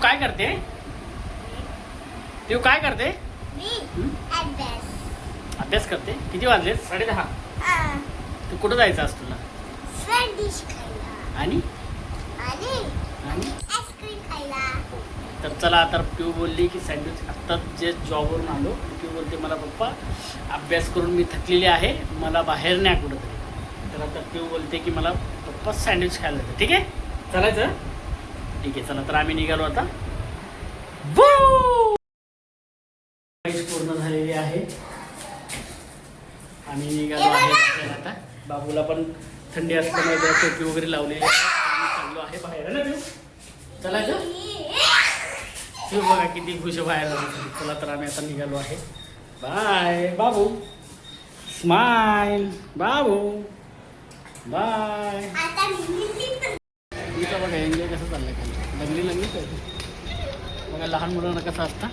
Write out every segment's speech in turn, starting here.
काय करते? पिऊ काय करते? अभ्यास करते. किती वाजले? 10:30. तू कुठं जायचं आज तुला? आणि आईस्क्रीम खायला. तर चला आता पिऊ बोलली की सँडविच. आत्ता जे जॉबवरून आलो, पिऊ बोलते मला पप्पा अभ्यास करून मी थकलेली आहे, मला बाहेर न्या कुठंतरी. तर आता पिऊ बोलते की मला पप्पा सँडविच खायला जाते. ठीक आहे, चालायचं? ठीक आहे, चला तर आम्ही निघालो आता. पूर्ण झालेली आहे. आम्ही निघालो आहे आता. बाबूला पण थंडी असल्यामुळे टोपी वगैरे लावलेली आहे. चाललो आहे बाहेर ना पिऊ. चलायचं? पिऊ बघा किती खुश बाहेर झाली. चला तर आम्ही आता निघालो आहे. बाय बाबू. स्माइल बाबू. बाय. तुमचं बघा एन्जॉय कसं चाललंय खाली. लंगली बघा लहान मुलांना कसं असतं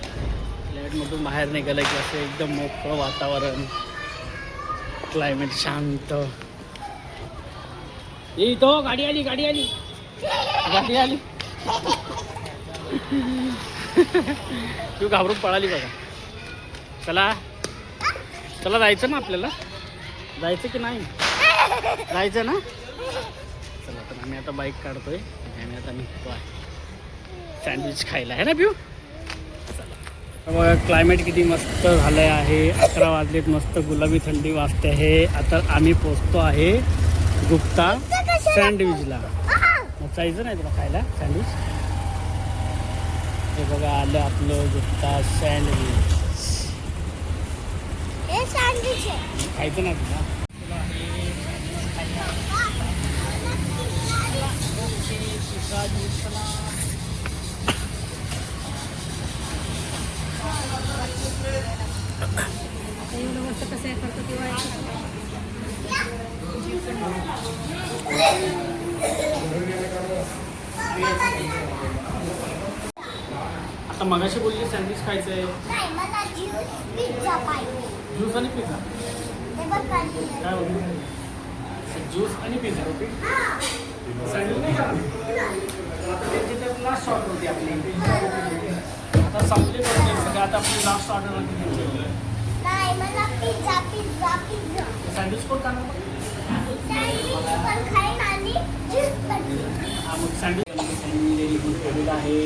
फ्लॅटमधून बाहेर निघालं की असं एकदम मोकळं वातावरण, क्लायमेट शांत. ये तो गाडी आली गाडी आली गाडी आली. तू घाबरून पळाली बघा. चला चला जायचं ना आपल्याला. जायचं की नाही? जायचं ना. चला तर आम्ही आता बाईक काढतोय आणि आम्ही आता निघतो आहे सँडविच खायला, आहे ना पिऊ? चला बघा क्लायमेट किती मस्त झालं आहे. 11 वाजलेत, मस्त गुलाबी थंडी वाजते आहे. आता आम्ही पोचतो आहे गुप्ता सँडविचला. मग जायचं नाही तुला खायला सँडविच? हे बघा आलं आपलं गुप्ता सँडविच. खायचं नाही तुला? आता मगाशी बोलली सँडविच खायचं आहे. ज्यूस आणि पिझ्झा. काय बोलतो? ज्यूस आणि पिझ्झा. ओके सँडविच नाही का? त्यांची तर लास्ट ऑर्डर होती आपली. आता संपले बरोबर सगळं. आता आपली लास्ट ऑर्डर होती. सँडविच कोण खाणार? मग सँडविच केलेलं आहे.